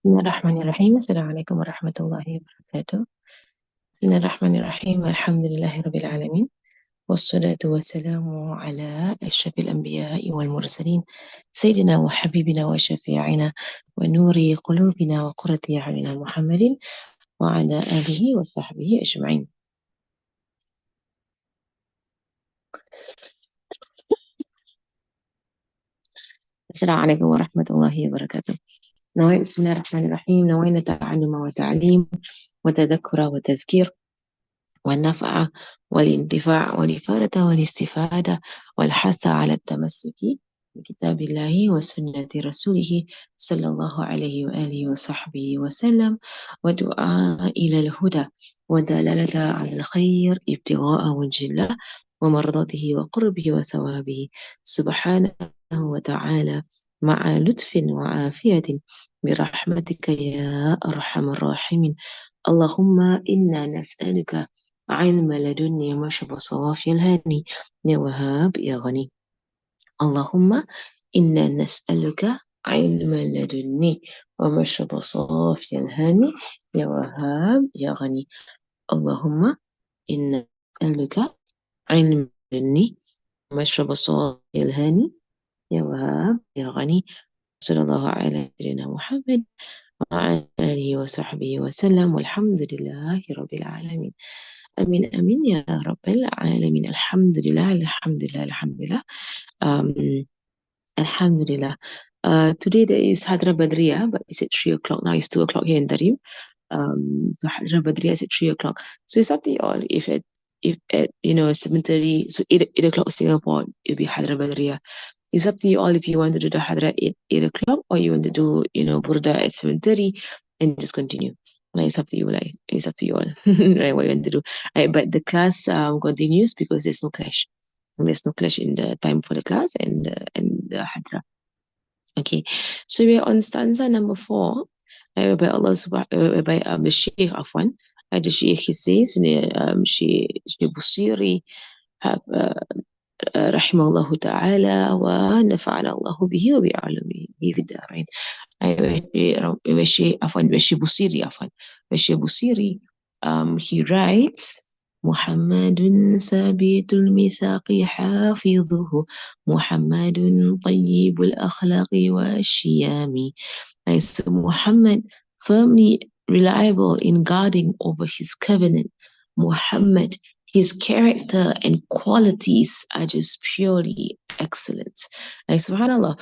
بسم الله الرحمن الرحيم. السلام عليكم ورحمة الله وبركاته. بسم الله الرحمن الرحيم، والحمد لله رب العالمين، والصلاة والسلام على أشرف الأنبياء والمرسلين، سيدنا وحبيبنا وشفيعنا ونور قلوبنا وقرة أعيننا محمد وعلى آله وصحبه أجمعين. السلام عليكم ورحمة الله وبركاته. بسم الله الرحمن الرحيم. نوينا تعلم وتعليم وتذكر وتذكير والنفع والانتفاع والإفادة والاستفادة والحث على التمسك بكتاب الله وسنة رسوله صلى الله عليه وآله وصحبه وسلم، ودعاء إلى الهدى ودلالة على الخير ابتغاء وجه الله ومرضاته وقربه وثوابه سبحانه وتعالى، مع لطف وعافية برحمتك يا أرحم الراحمين. اللهم إنا نسألك علم لدني مشرب صوافي الهاني يا وهاب يا غني. اللهم إنا نسألك علم لدني ومشرب صافي الهاني يا وهاب يا غني. اللهم إنا نسألك علم لدني ومشرب صافي الهاني يا وهاب يا غني. صلى الله على سيدنا محمد وعلى آله وصحبه وسلم، والحمد لله رب العالمين. أمين أمين يا رب العالمين. الحمد لله الحمد لله الحمد لله. Um, Alhamdulillah. Today there is Hadra Badriya, but it's at 3 o'clock. Now it's 2 o'clock here in Darim. So Hadra Badriya is at 3 o'clock. So it's up to you all. If at 7:30, so 8 o'clock Singapore, it'll be Hadra Badriya. It's up to you all if you want to do the Hadra at 8 o'clock, or you want to do, Burda at 7:30 and just continue. Like, it's up to you, like, it's up to you all, right, what you want to do. Right, but the class continues because there's no clash. There's no clash in the time for the class and the Hadra. Okay, so we're on stanza number 4, whereby whereby the Sheikh Afwan, the Sheikh, he says, she Busiri, رحمه الله تعالى ونفعنا الله به وبعلمه في الدارين. Weshi Busiri, he writes, محمد ثابت الميثاق حافظه محمد طيب الأخلاق والشيام. So Muhammad, firmly reliable in guarding over his covenant. Muhammad, his character and qualities are just purely excellent. Like, subhanallah.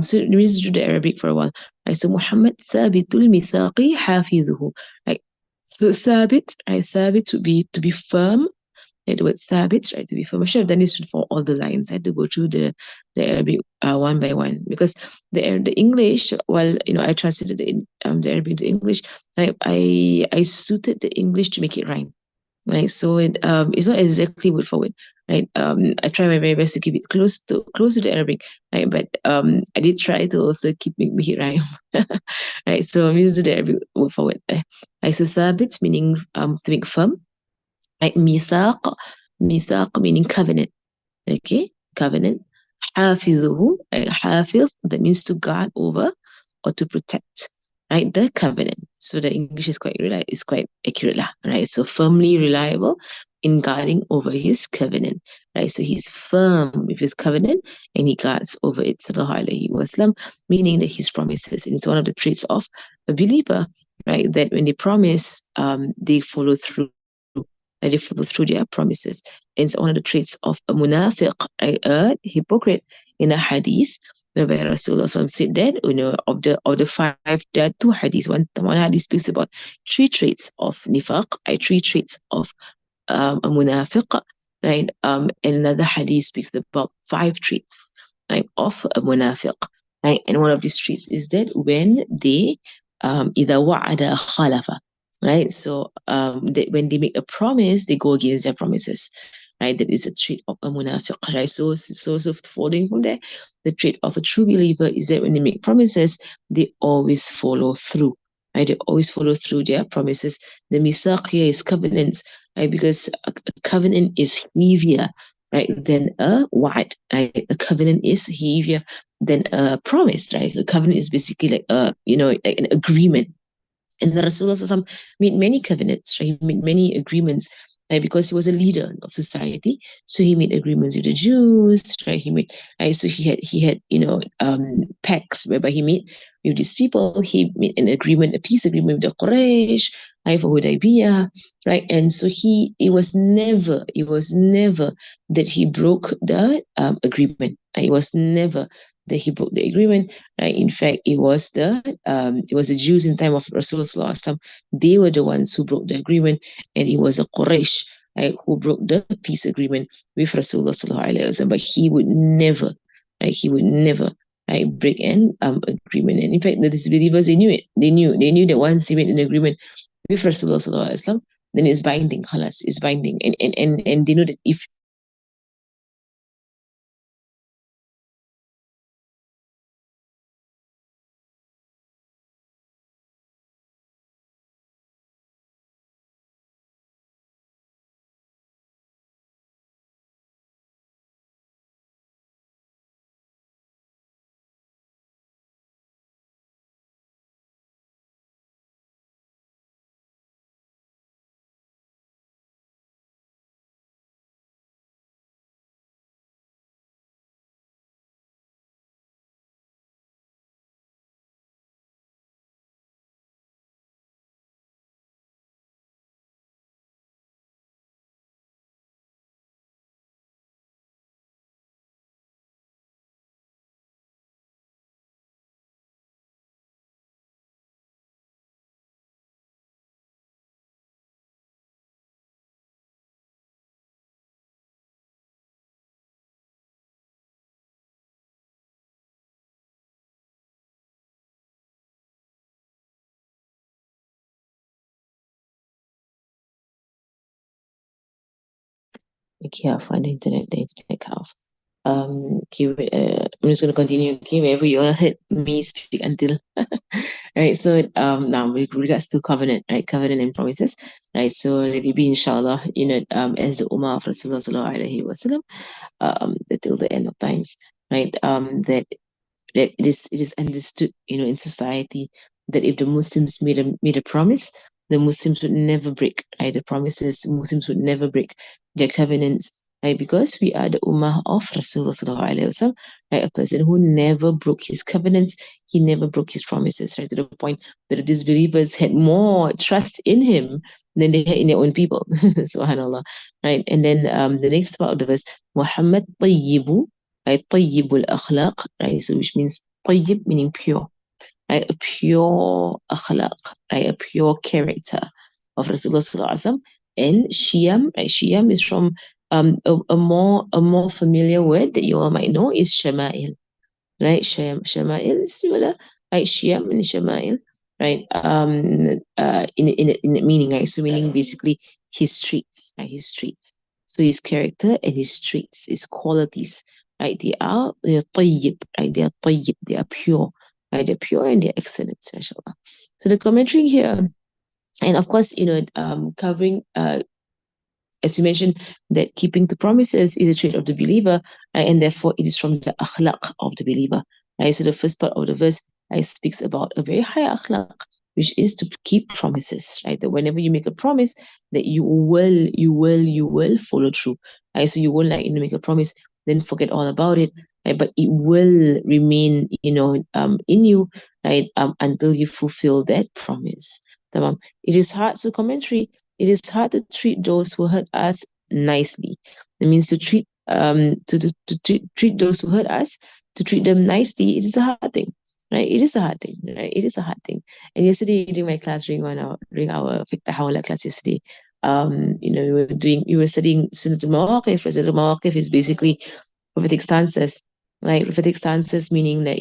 So let me just do the Arabic for a while. Like, so Muhammad thabitul mithaqi hafidhuhu. Like, so thabit, right? Thabit to be firm. Like the word thabit, right? To be firm. I should have done this for all the lines. I had to go through the Arabic one by one, because the English, well, I translated the Arabic to English. I suited the English to make it rhyme. Right, so it's not exactly word for word, right? I try my very best to keep it close to the Arabic, right? But I did try to also make it rhyme, right? So I'm used to the Arabic word for word. Right, so thabit meaning to make firm, right? Mithaq meaning covenant, okay? Covenant. Hafizuhu, right? Hafiz, that means to guard over or to protect, right? The covenant. So the English is quite accurate lah, right? So firmly reliable in guarding over his covenant, right? So he's firm with his covenant and he guards over it, sallallahu alaihi wasallam, meaning that his promises. And it's one of the traits of a believer, right? That when they promise, they follow through. They follow through their promises. And it's one of the traits of a munafiq, a hypocrite, in a hadith, whereby Rasulullah said that, of the 5, there are 2 hadiths. One hadith speaks about 3 traits of nifaq, 3 traits of a munafiq, right? And another hadith speaks about 5 traits, right, of a munafiq, right? And one of these traits is that when they إذا وعد خلف, right? So that when they make a promise, they go against their promises, right? That is a trait of a munafiq, right? So following from there, the trait of a true believer is that when they make promises, they always follow through, right? They always follow through their promises. The mithaq here is covenants, right? Because a covenant is heavier. right? Then a wa'ad, right? A covenant is heavier than a promise, right? A covenant is basically like like an agreement. And the Rasulullah made many covenants, right? He made many agreements, right? Because he was a leader of society. So he made agreements with the Jews, right? Right? So he had, pacts whereby he made with these people. He made an agreement, a peace agreement with the Quraysh, right? For Hudaybiyah, right? And so it was never that he broke the agreement. It was never that he broke the agreement. Right? In fact, it was the Jews in time of Rasulullah. They were the ones who broke the agreement, and it was a Quraysh, right, who broke the peace agreement with Rasulullah. But he would never, right, break an agreement. And in fact, the disbelievers, they knew it. They knew that once he made an agreement with Rasulullah, then it's binding. Khalas, it's binding, and they know that if okay, I find the internet cut off. Okay, wait, I'm just gonna continue. Okay, wherever you all heard me speak until. Right. So now with regards to covenant, right? Covenant and promises, right? So let it be inshallah, as the Ummah of Rasulullah Sallallahu Alaihi Wasallam, till the end of time, right? That it is understood, in society, that if the Muslims made a promise, the Muslims would never break, right, the promises. Muslims would never break their covenants, right? Because we are the Ummah of Rasulullah Sallallahu Alaihi Wasallam, right? A person who never broke his covenants, he never broke his promises, right? To the point that the disbelievers had more trust in him than they had in their own people. Subhanallah, right? And then the next part of the verse, Muhammad Tayyibu, right? Tayyibul akhlaq, right? So which means tayyib meaning pure, right? A pure akhlaq, right? A pure character of Rasulullah Sallallahu Alaihi Wasallam. And Shiyam, right? Shiyam is from a more familiar word that you all might know is Shama'il, right? Shama'il is similar, right? Shiyam and Shama'il, right? In meaning, right? So meaning basically his traits, right? His traits. So his character and his traits, his qualities, right? They are tayyib, right? They are tayyib, they are pure, right? They're pure and they're excellent, mashallah. So the commentary here, and of course, covering as you mentioned, that keeping to promises is a trait of the believer, right? And therefore it is from the akhlaq of the believer. Right? So the first part of the verse speaks about a very high akhlaq, which is to keep promises, right? That whenever you make a promise, that you will follow through. Right? So you won't make a promise, then forget all about it, right? But it will remain, in you, right? Until you fulfill that promise. Tamam. It is hard. So commentary, it is hard to treat those who hurt us nicely. It means to treat those who hurt us, to treat them nicely. It is a hard thing, right? It is a hard thing, right? It is a hard thing. And yesterday during my class, during our fiqh hawala class yesterday, we were studying Sunnat al-Mawaqif. Sunnat al-Mawaqif is basically prophetic stances, like prophetic stances meaning that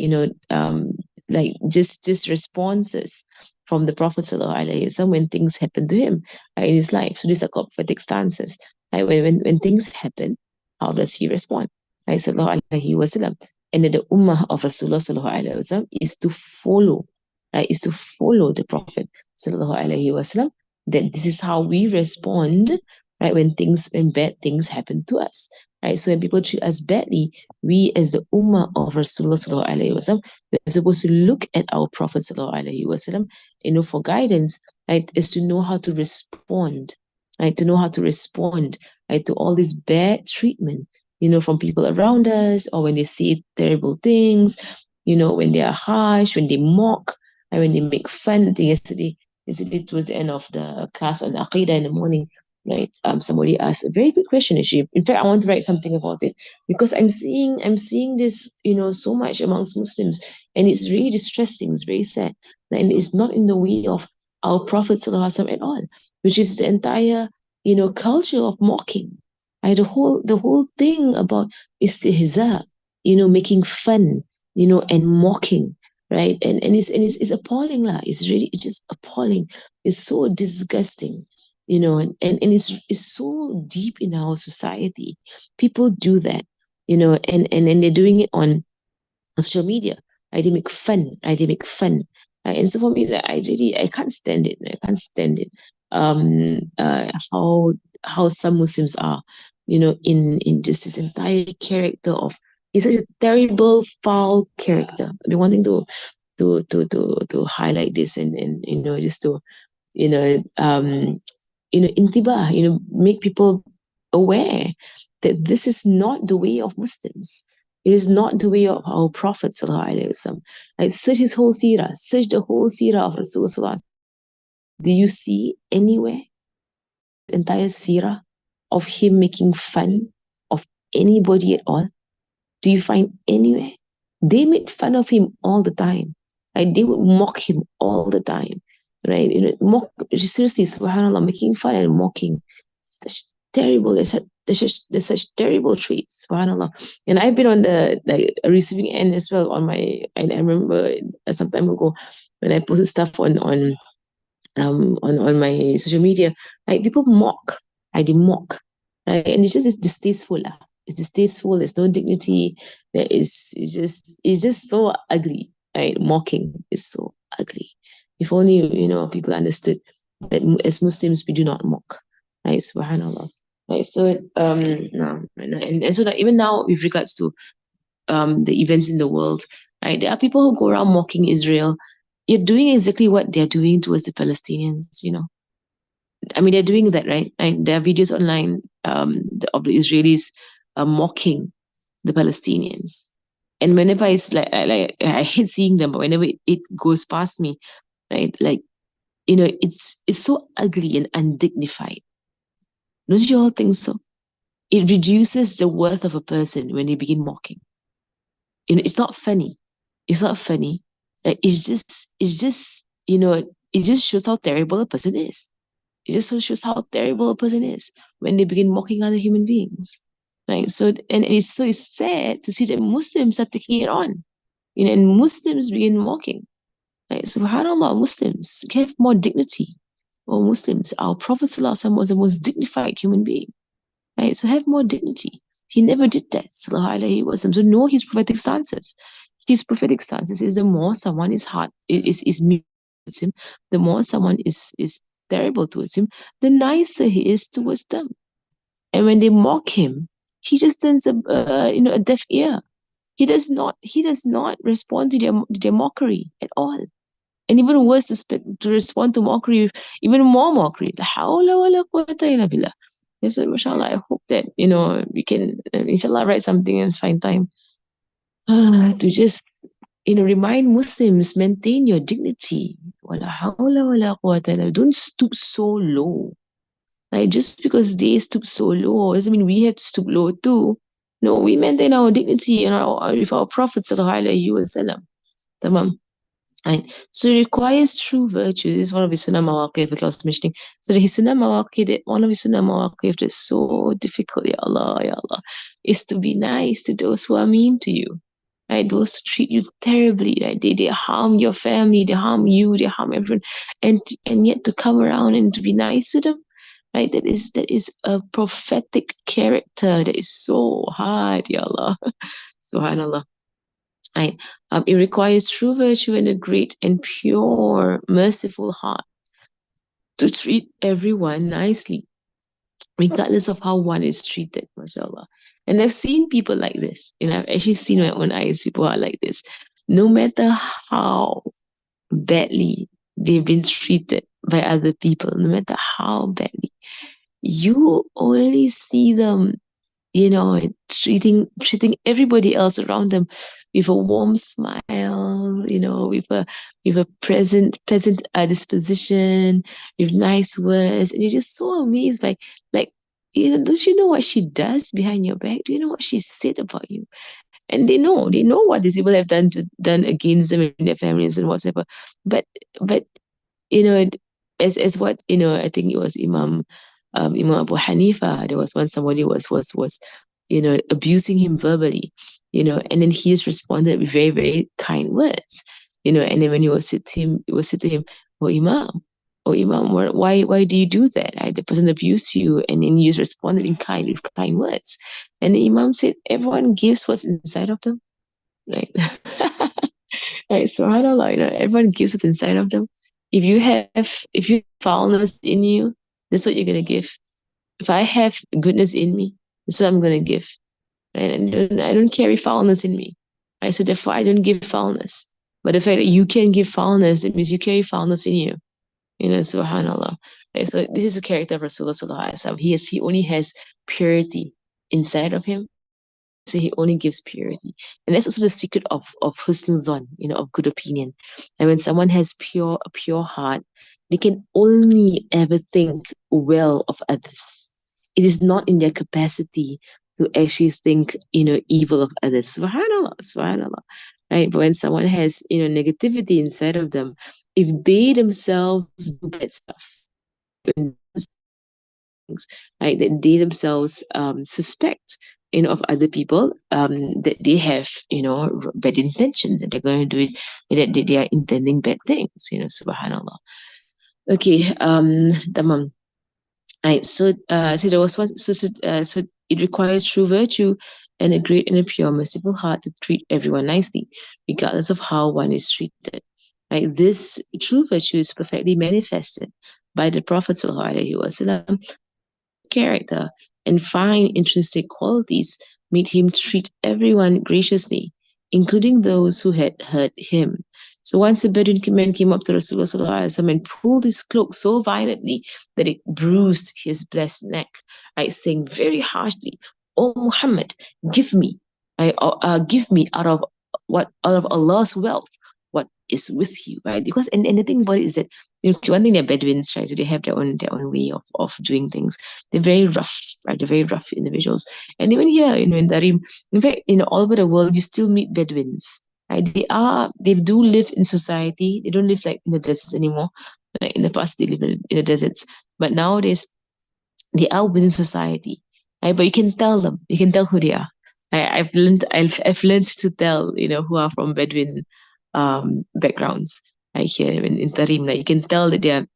like just responses from the Prophet ﷺ when things happen to him, in his life. So these are called prophetic stances. Right? When things happen, how does he respond? Right? Sallallahu Alaihi Wasallam. And then the ummah of Rasulullah Sallallahu Alaihi Wasallam is to follow, right? Is to follow the Prophet Sallallahu Alaihi Wasallam. That this is how we respond, right? When bad things happen to us. right? So when people treat us badly, we as the ummah of Rasulullah sallallahu alaihi wasallam, we're supposed to look at our Prophet sallallahu alaihi wasallam, for guidance, right? Is to know how to respond, right? To know how to respond, right, to all this bad treatment, from people around us, or when they say terrible things, when they are harsh, when they mock, and when they make fun. I think yesterday towards the end of the class on Aqidah in the morning, right? Somebody asked a very good question, actually. In fact, I want to write something about it because I'm seeing this, so much amongst Muslims, and it's really distressing. It's very sad, and it's not in the way of our Prophet Sallallahu Alaihi Wasallam at all, which is the entire, culture of mocking. Right? The whole thing about istihza, making fun, and mocking, right? And it's appalling, lah. It's just appalling. It's so disgusting, and it's so deep in our society. People do that, and they're doing it on social media. They make fun. They make fun. And so for me, that I can't stand it. I can't stand it. How some Muslims are, in just this entire character of, it's such a terrible, foul character. I've been wanting to highlight this, and just to, you know um intibah, make people aware that this is not the way of Muslims. It is not the way of our Prophet sallallahu alaihi wasallam. Like, search his whole seerah, search the whole seerah of Rasulullah sallallahu alaihi wasallam. Do you see anywhere the entire seerah of him making fun of anybody at all? Do you find anywhere? They made fun of him all the time. Right? They would mock him all the time. Right? Seriously, subhanAllah, making fun and mocking. Such terrible, there's such terrible traits, subhanAllah. And I've been on the receiving end as well on my, and I remember some time ago when I posted stuff on my social media, like, people mock, they mock, right? And it's distasteful, lah. It's distasteful. There's no dignity. It's just so ugly, right? Mocking is so ugly. If only, people understood that as Muslims we do not mock, right? Subhanallah. Right. So no, and so that even now with regards to the events in the world, right? There are people who go around mocking Israel. You're doing exactly what they're doing towards the Palestinians. I mean, they're doing that, right? And there are videos online, of the Israelis mocking the Palestinians. And whenever it's like I hate seeing them, but whenever it goes past me, right? Like, it's so ugly and undignified. Don't you all think so? It reduces the worth of a person when they begin mocking. It's not funny. It's not funny. It just shows how terrible a person is. It just shows how terrible a person is when they begin mocking other human beings. Right? So it's sad to see that Muslims are taking it on. And Muslims begin mocking. Right? SubhanAllah, Muslims have more dignity. Or Muslims, our Prophet ﷺ was the most dignified human being. Right? So have more dignity. He never did that. Sallallahu Alaihi Wasallam. So know his prophetic stances. His prophetic stances is, the more someone is hard, is mean towards him, the more someone is terrible towards him, the nicer he is towards them. And when they mock him, he just turns a deaf ear. He does not respond to their mockery at all. And even worse, to respond to mockery with even more mockery. La hawla wa la quwwata illa billah. Yes, so, mashallah, I hope that, we can, inshallah, write something and find time to just, remind Muslims, maintain your dignity. Wala hawla wa la quwwata illa billah. Don't stoop so low. Like, just because they stoop so low doesn't mean we have to stoop low too. No, we maintain our dignity and with our Prophet sallallahu alaihi wasallam. Tamam. Right. So it requires true virtue. This is one of his sunnah mawaqif, like I was mentioning. So his sunnah mawaqif, one of his sunnah mawaqif that's so difficult, ya Allah, is to be nice to those who are mean to you. Right? Those who treat you terribly, right? They harm your family, they harm you, they harm everyone. And yet to come around and to be nice to them, right? That is a prophetic character that is so hard, ya Allah. Subhanallah. Right? It requires true virtue and a great and pure, merciful heart to treat everyone nicely, regardless of how one is treated, mashallah. And I've seen people like this. I've actually seen my own eyes people are like this. No matter how badly they've been treated by other people, no matter how badly, you only see them, treating everybody else around them with a warm smile, with a pleasant disposition, with nice words, and you're just so amazed by, like, don't you know what she does behind your back? Do you know what she said about you? And they know what these people have done against them and their families and whatever. But you know, as what I think it was Imam Abu Hanifa. There was when somebody was abusing him verbally, and then he just responded with very very kind words, and then when he was said to him, it was said to him, "Oh Imam, why do you do that? Right? The person abused you, and then you just responded in kind words." And the Imam said, "Everyone gives what's inside of them, right?" Right, subhanAllah, everyone gives what's inside of them. If you have foulness in you, that's what you're gonna give. If I have goodness in me, that's what I'm gonna give. Right? And I don't carry foulness in me. Right? So therefore I don't give foulness. But the fact that you can give foulness, it means you carry foulness in you. Subhanallah. Right? So this is the character of Rasulullah Sallallahu Alaihi Wasallam. He only has purity inside of him, so he only gives purity. And that's also the secret of husnul zan, of good opinion. And when someone has a pure heart, they can only ever think well of others. It is not in their capacity to actually think, evil of others. Subhanallah, subhanallah. Right? But when someone has, negativity inside of them, if they themselves do bad stuff, right, that they themselves suspect, of other people, that they have, bad intentions, that they're going to do it, that they are intending bad things, subhanallah. Okay, tamam. Right, so there was one, so it requires true virtue and a great and a pure, merciful heart to treat everyone nicely, regardless of how one is treated. Right, this true virtue is perfectly manifested by the Prophet sallallahu alaihi wasallam. Character and fine intrinsic qualities made him treat everyone graciously, including those who had hurt him. So once a Bedouin man came up to Rasulullah and pulled his cloak so violently that it bruised his blessed neck, right, saying very harshly, "O Muhammad, give me, give me out of Allah's wealth what is with you," right? Because and the thing about it is that, one thing, they're Bedouins, right? So they have their own way of doing things. They're very rough, right? They're very rough individuals. And even here, in Darim, in fact, all over the world, you still meet Bedouins, right? They do live in society. They don't live like in the deserts anymore. Like in the past, they live in the deserts. But nowadays, they are within society, right? But you can tell who they are. I've learned to tell, who are from Bedouin backgrounds, right? Here in Tarim, like, you can tell that they're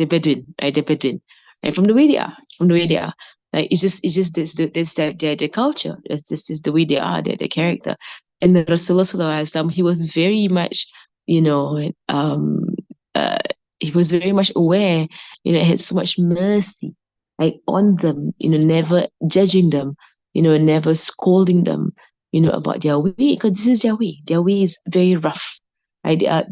Bedouin, right? They're Bedouin, right? From the way they are. Like, it's just this their culture. This is the way they are, their character. And the Rasulullah Sallallahu Alaihi Wasallam, he was very much, you know, uh, he was very much aware, had so much mercy, like, on them, never judging them, never scolding them, about their way, because this is their way. Their way is very rough, right? They are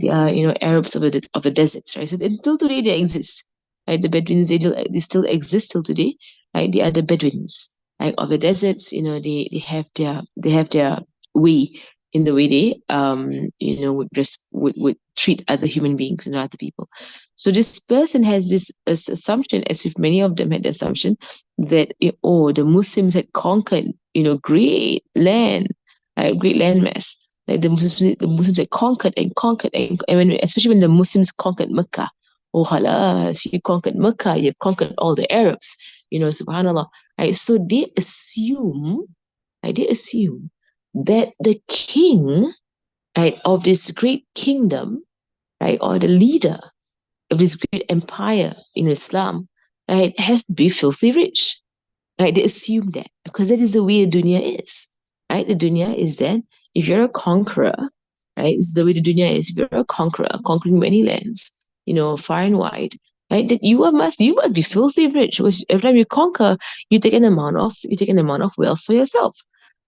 Arabs of the deserts, right? So until today they exist, right? The Bedouins, they still exist till today, right? They are the Bedouins, right, of the deserts. They have their way, in the way they would treat other human beings, other people. So this person has this assumption, as if many of them had the assumption that, the Muslims had conquered, great land mass. Like the Muslims had conquered and conquered, and especially when the Muslims conquered Mecca. Oh, halas, you conquered Mecca, you've conquered all the Arabs, subhanAllah. Right? So they assume that the king, right, of this great kingdom, right, or the leader of this great empire in Islam, right, has to be filthy rich. Right? They assume that because that is the way the dunya is. Right? The dunya is that if you're a conqueror, right, this is the way the dunya is. If you're a conqueror, conquering many lands, far and wide, right? That you must be filthy rich. Because every time you conquer, you take an amount of wealth for yourself.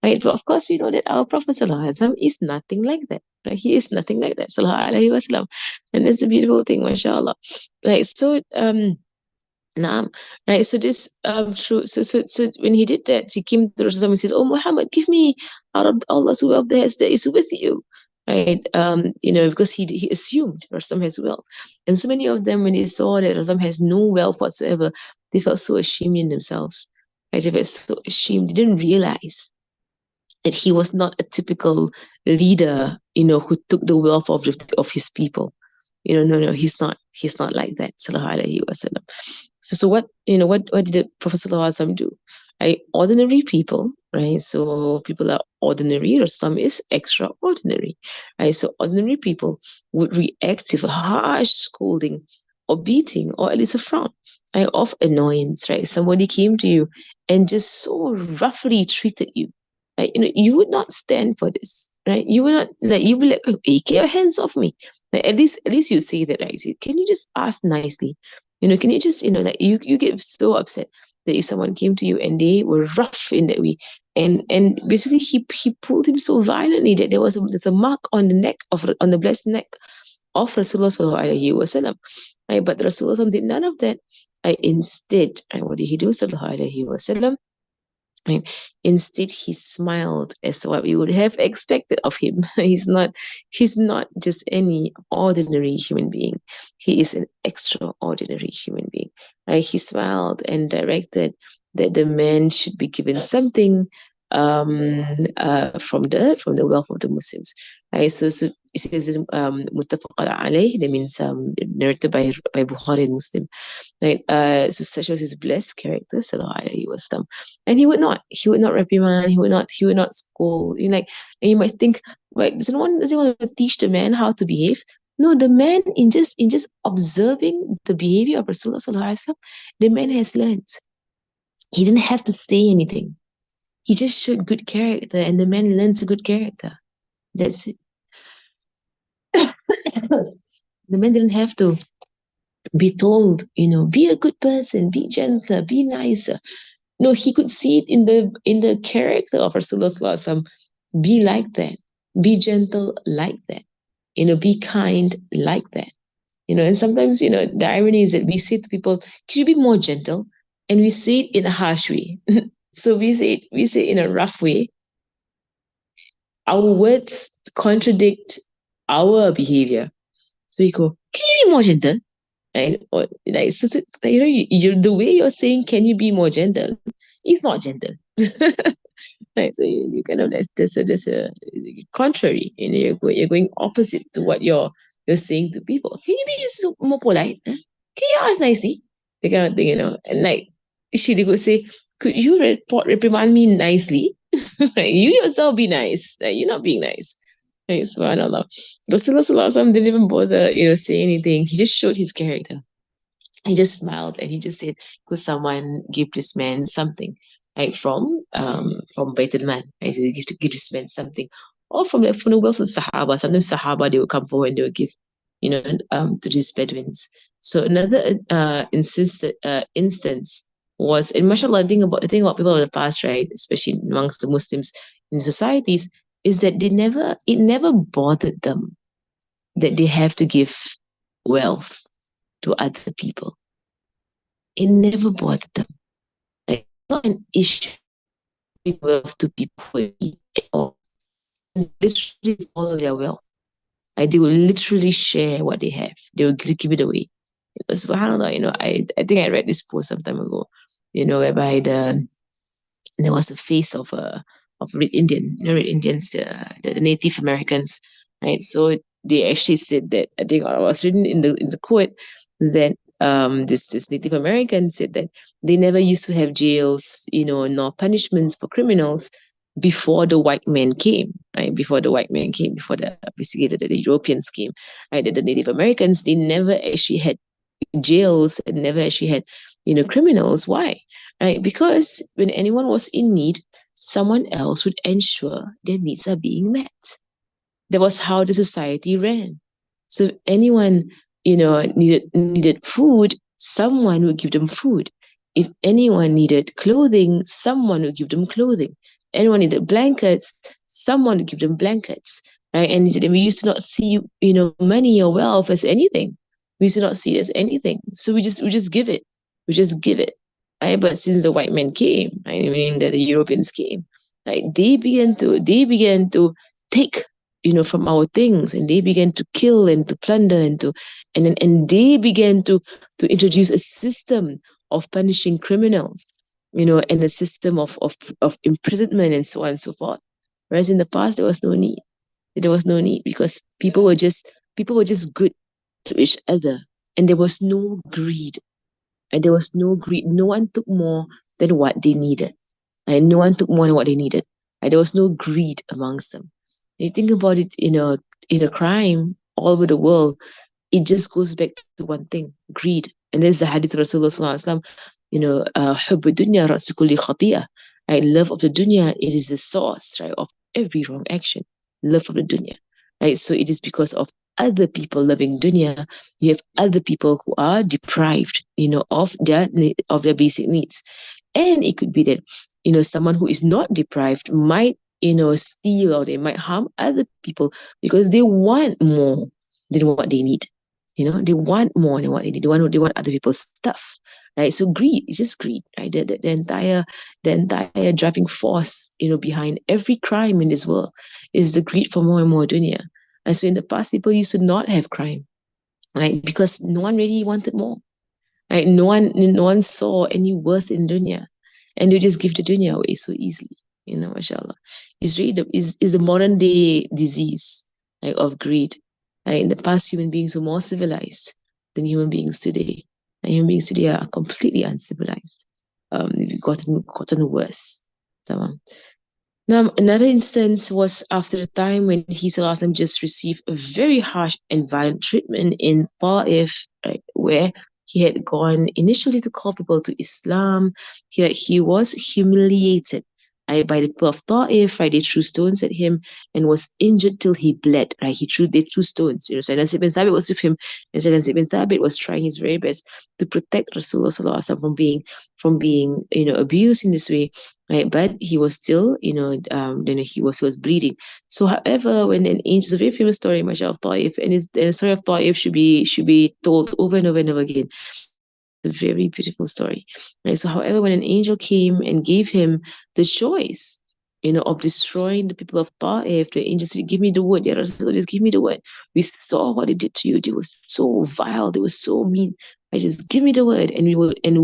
Right? But of course, we know that our Prophet ﷺ is nothing like that. Right? He is nothing like that. Sallallahu Alaihi Wasallam. And that's the beautiful thing, mashallah. Right. So Naam. Right. So this so when he did that, he came to Rasulullah and says, "Oh Muhammad, give me out of Allah's wealth that is with you." Right. Because he assumed Rasulullah has wealth. And so many of them, when they saw that Rasulullah has no wealth whatsoever, they felt so ashamed in themselves. Right. They felt so ashamed. They didn't realize that he was not a typical leader, who took the wealth of his people. No, he's not like that, sallallahu alaihi wasallam. So what did the Prophet sallallahu alaihi wasallam do? Right? Ordinary people, right? So people are ordinary, or some is extraordinary, right? So ordinary people would react to a harsh scolding or beating or at least a frown, right? Of annoyance, right? Somebody came to you and just so roughly treated you, right? You would not stand for this, right? You would not, like, you'd be like, "Oh, hey, get your hands off me." Like, at least you say that, right? Can you just ask nicely? Can you just, like, you get so upset that if someone came to you and they were rough in that way, and basically he pulled him so violently that there's a mark on the blessed neck of Rasulullah sallallahu alaihi wasallam. Right? But Rasulullah did none of that. Instead, what did he do, sallallahu alaihi wasallam? Right? Instead, he smiled as what we would have expected of him. He's not just any ordinary human being. He is an extraordinary human being. Right? He smiled and directed that the man should be given something from the wealth of the Muslims. Right? So it says muttafaq alayh, that means narrated by Bukhari and Muslim. Right? So such was his blessed character, sallallahu alaihi wasallam. And he would not reprimand, he would not scold. And you might think, right, doesn't want to teach the man how to behave? No, the man, in just observing the behavior of Rasulullah sallallahu alaihi wasallam, the man has learned. He didn't have to say anything. He just showed good character, and the man learns a good character. That's it. The man didn't have to be told, be a good person, be gentler, be nicer. No, he could see it in the character of Rasulullah sallallahu alaihi wasallam. Be like that. Be gentle like that. Be kind like that. And sometimes, the irony is that we say to people, "Could you be more gentle?" And we say it in a harsh way. So we say it in a rough way. Our words contradict our behavior. So we go, "Can you be more gentle?" Right? Or like, the way you're saying, "Can you be more gentle?" is not gentle. Right. So you kind of, there's a contrary. You're going opposite to what you're saying to people. Can you be more polite? Huh? Can you ask nicely? The kind of thing, and like, she could say, "Could you reprimand me nicely?" Right? You yourself be nice. Like, you're not being nice. Right? Subhanallah. Rasulullah Sallallahu Alaihi Wasallam didn't even bother, say anything. He just showed his character. He just smiled and he just said, "Could someone give this man something?" Right, from Baitul Man, right? So you give this man something, or from the wealth of Sahaba. Sometimes Sahaba, they would come forward and they would give, to these Bedouins. So another instance was, and mashallah, the thing about people of the past, right, especially amongst the Muslims in societies, is that it never bothered them that they have to give wealth to other people. It never bothered them. Like, it's not an issue giving wealth to people who need it all. And literally follow their wealth. Like, they will literally share what they have. They will give it away. SubhanAllah, I think I read this post some time ago, whereby there was a face of Red Indian, Red Indians, the Native Americans, right? So they actually said that, I think I was reading in the quote that this Native American said that they never used to have jails, nor punishments for criminals before the white man came, right? Before the white man came, before the Europeans came, right? That the Native Americans, they never actually had jails and never actually had, criminals. Why? Right? Because when anyone was in need, someone else would ensure their needs are being met. That was how the society ran. So if anyone, needed food, someone would give them food. If anyone needed clothing, someone would give them clothing. Anyone needed blankets, someone would give them blankets. Right? And he said, we used to not see, money or wealth as anything. We used to not see it as anything. So we just give it. We just give it. Right? But since the white men came, right, I mean that the Europeans came, right, they began to take, from our things, and they began to kill and to plunder and they began to introduce a system of punishing criminals, and a system of imprisonment and so on and so forth. Whereas in the past, there was no need. There was no need because people were just good to each other, and there was no greed. And there was no greed. No one took more than what they needed. And no one took more than what they needed. And there was no greed amongst them. You think about it, in a crime all over the world, it just goes back to one thing: greed. And there's the hadith of Rasulullah Sallallahu Alaihi Wasallam, حب الدنيا رأس كل خطيئة. Right? Love of the dunya, it is the source, right, of every wrong action. Love of the dunya. Right? So it is because of other people loving dunya, you have other people who are deprived, of their basic needs. And it could be that, someone who is not deprived might, steal, or they might harm other people because they want more than what they need. They want more than what they need. They want other people's stuff, right? So greed is just greed, right? The entire driving force, behind every crime in this world is the greed for more and more dunya. And so in the past, people used to not have crime, right? Because no one really wanted more, right? No one saw any worth in dunya, and they just give the dunya away so easily. Mashallah. It's really is the modern day disease, like, of greed. Right? In the past, human beings were more civilized than human beings today. And human beings today are completely uncivilized. They've gotten worse. Tamam. Now, another instance was after a time when he Sallallahu just received a very harsh and violent treatment in Ta'if, right, where he had gone initially to call people to Islam. He was humiliated, right, by the people of Ta'if, right? They threw stones at him and was injured till he bled, right? They threw stones. Sayyidina ibn Thabit was with him, and Sayyidina ibn Thabit was trying his very best to protect Rasulullah Sallallahu Alaihi Wasallam from being abused in this way, right? But he was still, he was bleeding. So, however, when an angel, it's a very famous story, Masha of Ta'if, and the story of Ta'if should be told over and over and over again. It's a very beautiful story, right? So, however, when an angel came and gave him the choice, of destroying the people of Ta'if, the angel said, "Give me the word, Ya Rasulullah, just give me the word. We saw what they did to you. They were so vile, they were so mean. Right? Just give me the word, and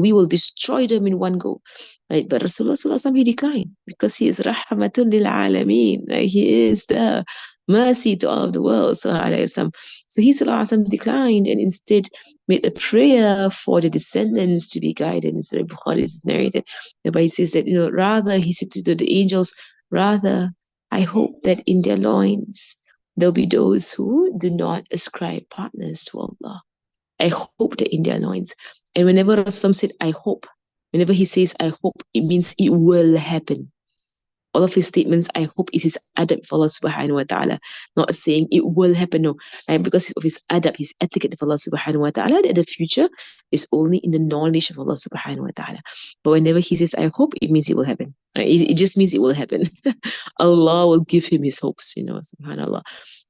we will destroy them in one go." Right? But Rasulullah Sallallahu Alaihi Wasallam, he declined because he is rahmatun lil alameen. Right? He is the mercy to all of the world. So he Sallallahu Alaihi Wasallam declined and instead made a prayer for the descendants to be guided. And Sahih Bukhari is narrated, whereby he says that, rather, he said to the angels, rather, I hope that in their loins there'll be those who do not ascribe partners to Allah. I hope that in their loins. And whenever Rasul said, I hope, whenever he says, I hope, it means it will happen. All of his statements, I hope, is his adab for Allah subhanahu wa ta'ala, not saying it will happen, no. Right? Because of his adab, his etiquette for Allah subhanahu wa ta'ala, that the future is only in the knowledge of Allah subhanahu wa ta'ala. But whenever he says, I hope, it means it will happen. Right? It just means it will happen. Allah will give him his hopes, subhanAllah.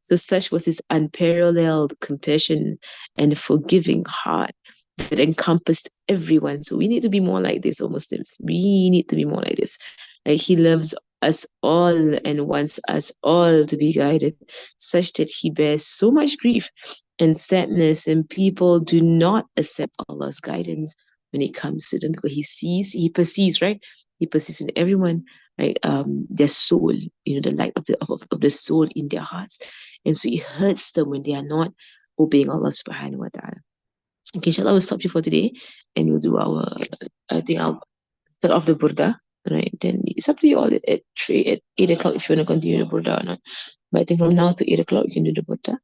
So such was his unparalleled compassion and forgiving heart that encompassed everyone. So we need to be more like this, O Muslims. We need to be more like this. Like, he loves us all and wants us all to be guided, such that he bears so much grief and sadness, and people do not accept Allah's guidance when it comes to them, because he perceives, right? He perceives in everyone, right? Their soul, the light of the soul in their hearts, and so it hurts them when they are not obeying Allah subhanahu wa ta'ala. Okay, inshallah, we'll stop here for today, and we'll do I think I'll start off the burda, right? Then it's up to you all at 8 o'clock if you want to continue the burda or not. But I think from now to 8 o'clock, you can do the burda.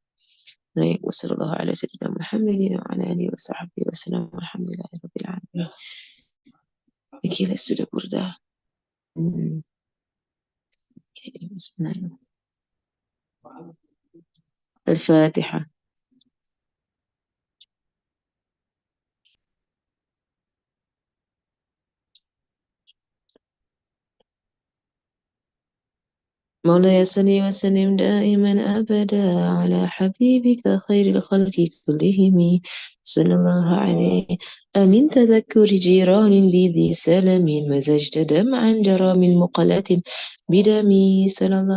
Right? وصلى الله على سيدنا محمد وعلى آله وصحبه وسلم والحمد لله رب العالمين. Okay, let's do the burda. Okay, بسم الله. الفاتحة. مولاي صل وسلم دائما أبدا على حبيبك خير الخلق كلهم صلى الله عليه. من تذكر جيران بذي سلم مزجت دمعا جرى من مقلة بدمي صلى الله